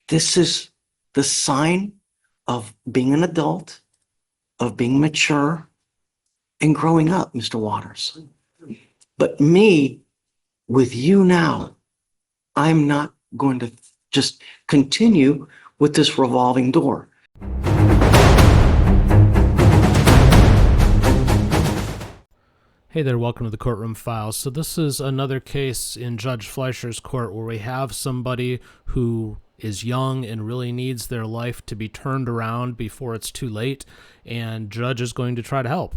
This is the sign of being an adult, of being mature and growing up, Mr. Waters. But me, with you now, I'm not going to just continue with this revolving door. Hey there, welcome to the Courtroom Files. So this is another case in Judge Fleischer's court where we have somebody who is young and really needs their life to be turned around before it's too late, and Judge is going to try to help.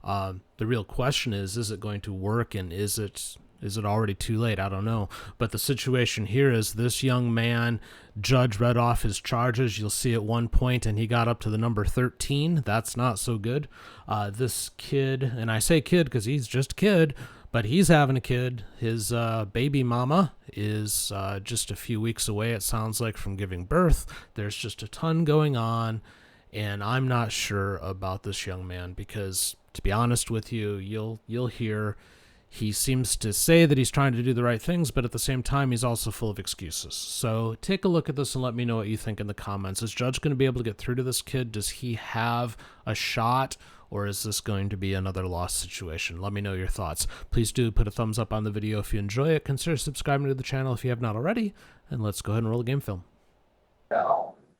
The real question is it going to work, and is it already too late? I don't know. But the situation here is this young man, Judge read off his charges. You'll see at one point, and he got up to the number 13. That's not so good. This kid, and I say kid because he's just a kid, but he's having a kid. His baby mama is just a few weeks away, it sounds like, from giving birth. There's just a ton going on, and I'm not sure about this young man because, to be honest with you, you'll hear he seems to say that he's trying to do the right things, but at the same time, he's also full of excuses. So take a look at this and let me know what you think in the comments. Is Judge going to be able to get through to this kid? Does he have a shot, or is this going to be another lost situation? Let me know your thoughts. Please do put a thumbs up on the video if you enjoy it. Consider subscribing to the channel if you have not already, and let's go ahead and roll the game film.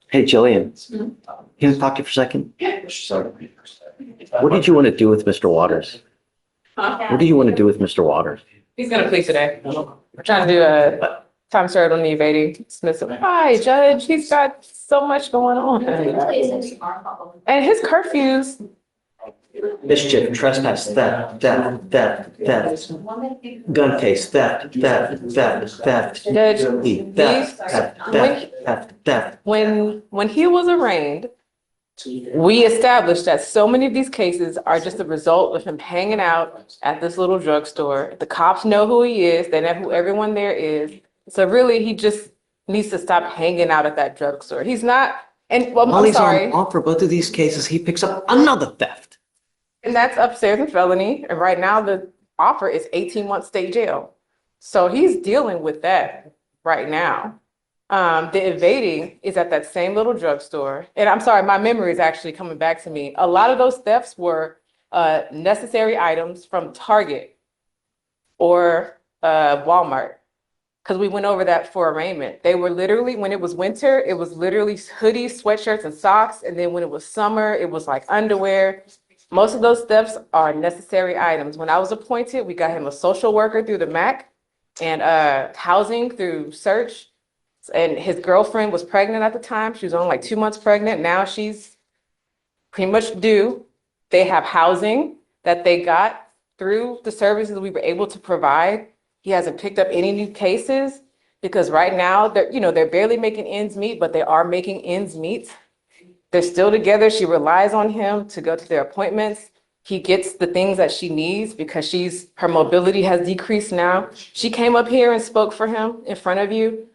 Hey, Jillian, can I talk to you for a second? What did you want to do with Mr. Waters? What do you want to do with Mr. Waters? He's gonna plead today. We're trying to do a time served on the evading dismissal. Hi, Judge. He's got so much going on. And his curfews. Mischief, trespass, theft, gun case, theft. Judge, when he was arraigned, we established that so many of these cases are just a result of him hanging out at this little drugstore. The cops know who he is. They know who everyone there is. So really, he just needs to stop hanging out at that drugstore. He's not, and well, While I'm sorry. He's on for both of these cases, he picks up another theft. And that's upstairs in felony. And right now the offer is 18 months state jail. So he's dealing with that right now. The evading is at that same little drugstore. And I'm sorry, my memory is actually coming back to me. A lot of those thefts were necessary items from Target or Walmart, because we went over that for arraignment. They were literally, when it was winter, it was literally hoodies, sweatshirts, and socks. And then when it was summer, it was like underwear. Most of those thefts are necessary items. When I was appointed, we got him a social worker through the MAC and housing through Search. And his girlfriend was pregnant at the time. She was only like 2 months pregnant. Now she's pretty much due. They have housing that they got through the services we were able to provide. He hasn't picked up any new cases because right now they're barely making ends meet, but they are making ends meet. They're still together. She relies on him to go to their appointments. He gets the things that she needs because her mobility has decreased now. She came up here and spoke for him in front of you.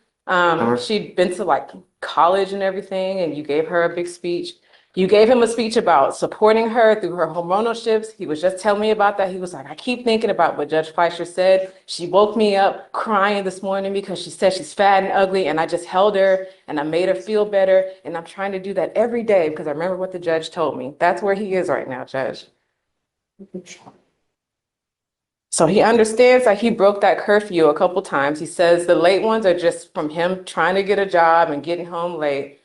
She'd been to like college and everything, and you gave her a big speech. You gave him a speech about supporting her through her hormonal shifts. He was just telling me about that. He was like, I keep thinking about what Judge Fleischer said. She woke me up crying this morning because she said she's fat and ugly, and I just held her and I made her feel better. And I'm trying to do that every day because I remember what the judge told me. That's where he is right now, Judge. So he understands that he broke that curfew a couple times. He says the late ones are just from him trying to get a job and getting home late.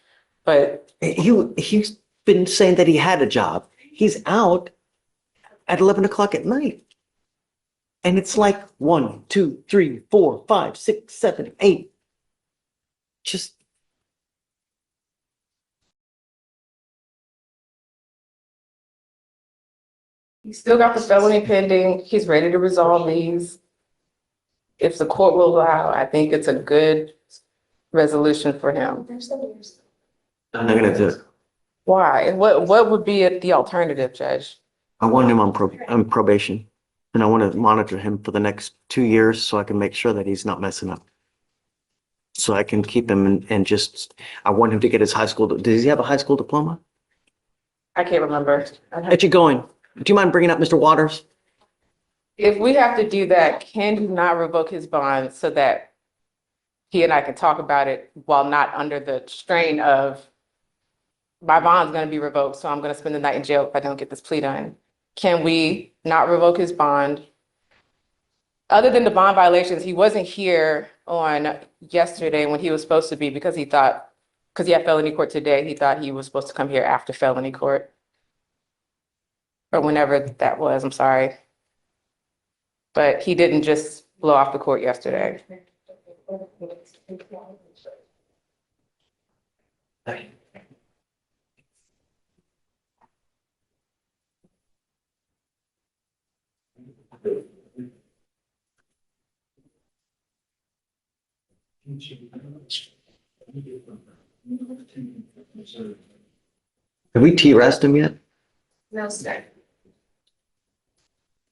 But he's been saying that he had a job. He's out at 11 o'clock at night. And it's like 1, 2, 3, 4, 5, 6, 7, 8. Just he's still got the felony pending. He's ready to resolve these. If the court will allow, I think it's a good resolution for him. I'm not gonna do it. Why? What would be the alternative, Judge? I want him on probation, and I want to monitor him for the next 2 years so I can make sure that he's not messing up. So I can keep him and just, I want him to get his high school. Does he have a high school diploma? I can't remember. Get you going. Do you mind bringing up Mr. Waters? If we have to do that, can you not revoke his bond so that he and I can talk about it while not under the strain of my bond's going to be revoked, so I'm going to spend the night in jail if I don't get this plea done. Can we not revoke his bond? Other than the bond violations, he wasn't here on yesterday when he was supposed to be because he thought, because he had felony court today, he thought he was supposed to come here after felony court. Or whenever that was, I'm sorry. But he didn't just blow off the court yesterday. Have we T-rest him yet? No, sir.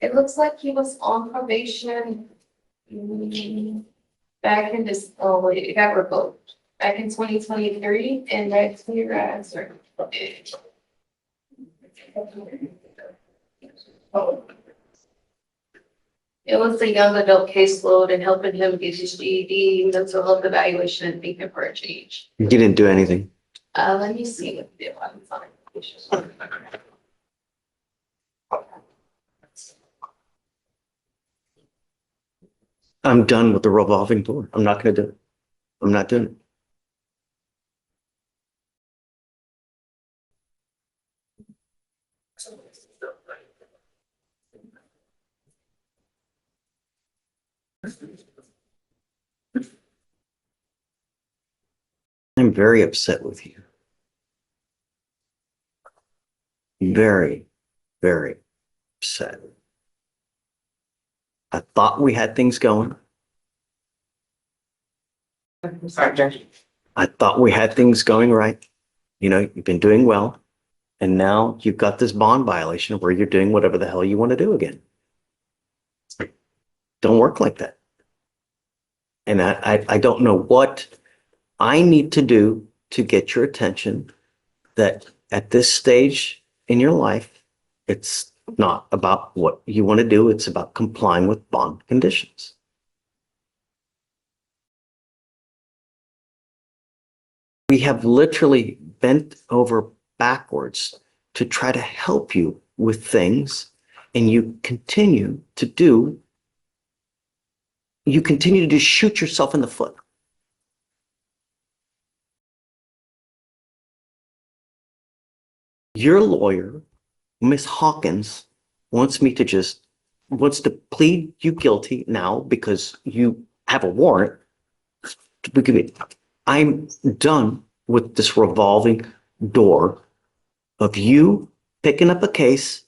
It looks like he was on probation back in this, oh wait, it got revoked back in 2023 and that's your answer. It was a young adult caseload and helping him get his GED, mental health evaluation, and thinking for a change. You didn't do anything. Let me see what he did while he was on probation. I'm done with the revolving door. I'm not going to do it. I'm not doing it. I'm very upset with you. Very, very upset. I thought we had things going. I'm sorry, Judge. I thought we had things going right. You know, you've been doing well. And now you've got this bond violation where you're doing whatever the hell you want to do again. Don't work like that. And I don't know what I need to do to get your attention that at this stage in your life, it's not about what you want to do. It's about complying with bond conditions. We have literally bent over backwards to try to help you with things, and you continue to just shoot yourself in the foot. Your lawyer, Miss Hawkins, wants to plead you guilty now because you have a warrant. I'm done with this revolving door of you picking up a case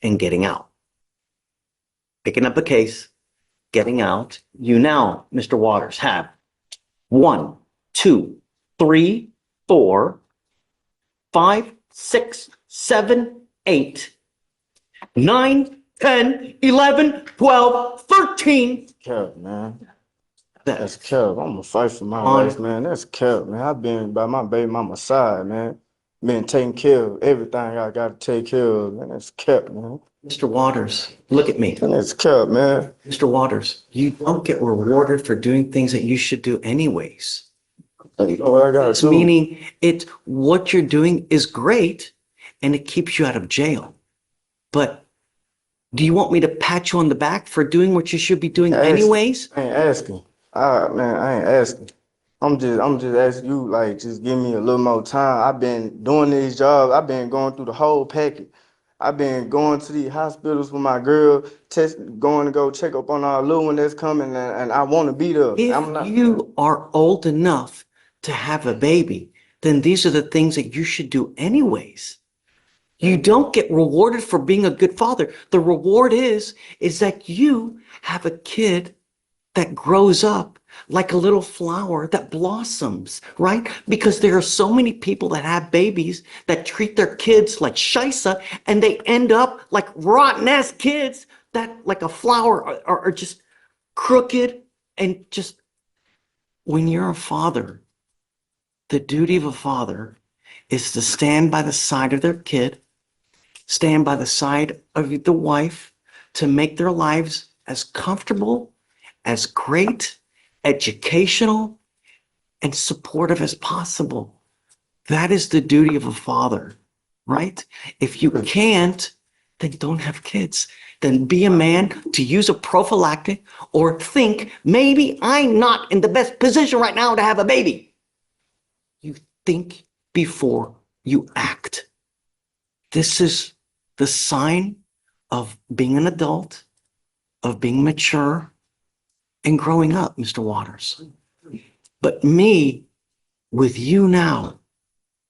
and getting out. Picking up a case, getting out. You now, Mr. Waters, have 1, 2, 3, 4, 5, 6, 7, 8, 9, 10, 11, 12, 13. Cap, man. That's That's cap. I'm gonna fight for my On- life, man. That's cap, man. I've been by my baby mama's side, man. Been taking care of everything I gotta take care of, man. That's cap, man. Mr. Waters, look at me. And that's cap, man. Mr. Waters, you don't get rewarded for doing things that you should do anyways. You know what I gotta It's do? meaning it's what you're doing is great and it keeps you out of jail. But do you want me to pat you on the back for doing what you should be doing Ask- anyways? I ain't asking. Man, I ain't asking. I'm just asking you, like, just give me a little more time. I've been doing these jobs. I've been going through the whole package. I've been going to these hospitals with my girl, going to go check up on our little one that's coming, and I want to be there. I'm not. If you are old enough to have a baby, then these are the things that you should do anyways. You don't get rewarded for being a good father. The reward is that you have a kid that grows up like a little flower that blossoms, right? Because there are so many people that have babies that treat their kids like shisa, and they end up like rotten ass kids that like a flower are just crooked. And just when you're a father, the duty of a father is to stand by the side of their kid, stand by the side of the wife to make their lives as comfortable, as great, educational, and supportive as possible. That is the duty of a father, right? If you can't, then don't have kids. Then be a man to use a prophylactic or think maybe I'm not in the best position right now to have a baby. You think before you act. This is the sign of being an adult, of being mature, and growing up, Mr. Waters. But me, with you now,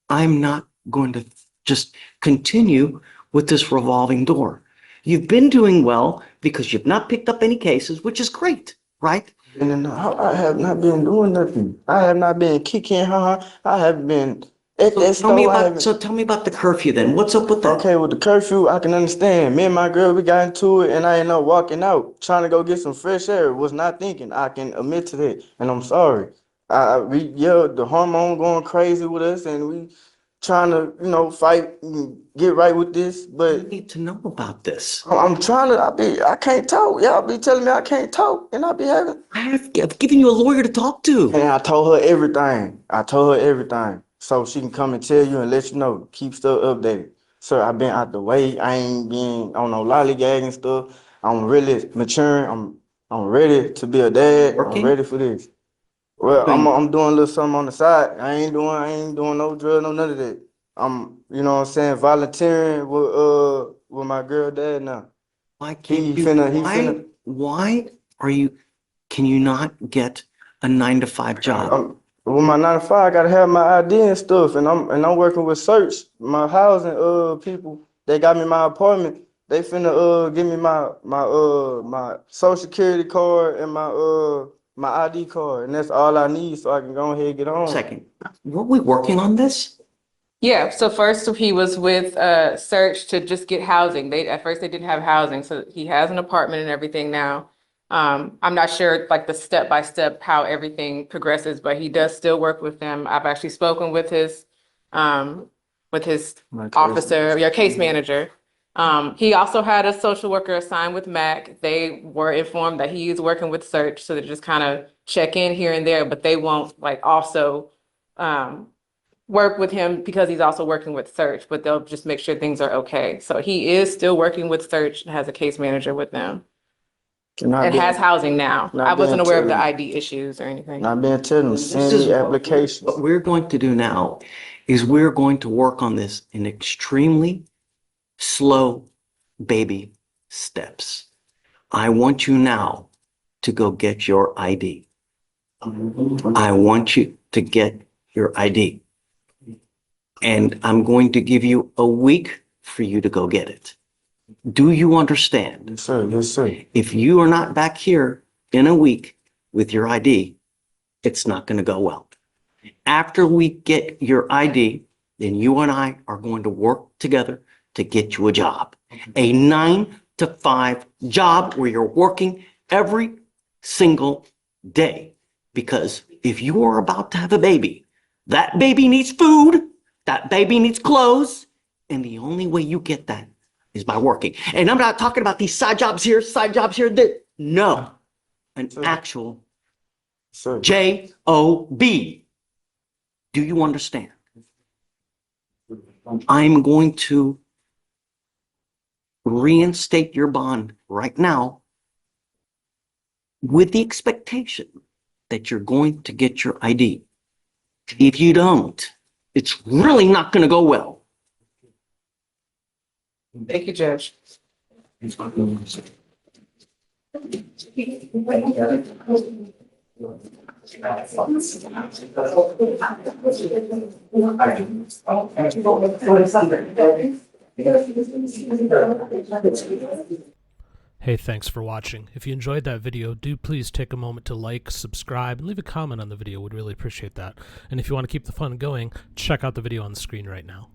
I'm not going to just continue with this revolving door. You've been doing well because you've not picked up any cases, which is great, right? And I have not been doing nothing. I have not been kicking her. I have been at that store. So tell me about the curfew then. What's up with that? Okay, with the curfew, I can understand. Me and my girl, we got into it, and I ended up walking out, trying to go get some fresh air. Was not thinking. I can admit to that, and I'm sorry. The hormone going crazy with us, and we trying to, fight and get right with this. I But need to know about this. I'm trying to. I can't talk. Y'all be telling me I can't talk, and I be having. I've given you a lawyer to talk to. And I told her everything. So she can come and tell you and let you know. Keep stuff updated. Sir, I've been out the way. I ain't been on no lollygagging stuff. I'm really maturing. I'm ready to be a dad. Working? I'm ready for this. Well, I'm doing a little something on the side. I ain't doing no drug, no none of that. I'm, you know what I'm saying, volunteering with my girl dad now. Why can't He you? finna. Why are you? Can you not get a 9-to-5 job? With my 9 to 5, I gotta have my ID and stuff, and I'm working with search. My housing people, they got me my apartment. They finna give me my social security card and my ID card, and that's all I need so I can go ahead and get on. Second, were we working on this? Yeah, so first he was with Search to just get housing. At first they didn't have housing, so he has an apartment and everything now. I'm not sure like the step by step how everything progresses, but he does still work with them. I've actually spoken with his officer, your case manager. He also had a social worker assigned with MAC. They were informed that he is working with Search, so they just kind of check in here and there, but they won't like also work with him because he's also working with Search, but they'll just make sure things are okay. So he is still working with Search and has a case manager with them. And has housing now. I wasn't aware of the ID issues or anything. Not being telling them, send me applications. What we're going to do now is we're going to work on this in extremely slow baby steps. I want you now to go get your ID. I want you to get your ID. And I'm going to give you a week for you to go get it. Do you understand? Yes, sir. Yes, sir. If you are not back here in a week with your ID, it's not going to go well. After we get your ID, then you and I are going to work together to get you a job. A 9-to-5 job where you're working every single day. Because if you are about to have a baby, that baby needs food, that baby needs clothes, and the only way you get that is by working. And I'm not talking about these side jobs here, there. No, an actual J-O-B. Do you understand? I'm going to reinstate your bond right now with the expectation that you're going to get your ID. If you don't, it's really not going to go well. Thank you, Judge. Hey, thanks for watching. If you enjoyed that video, do please take a moment to like, subscribe, and leave a comment on the video. We'd really appreciate that. And if you want to keep the fun going, check out the video on the screen right now.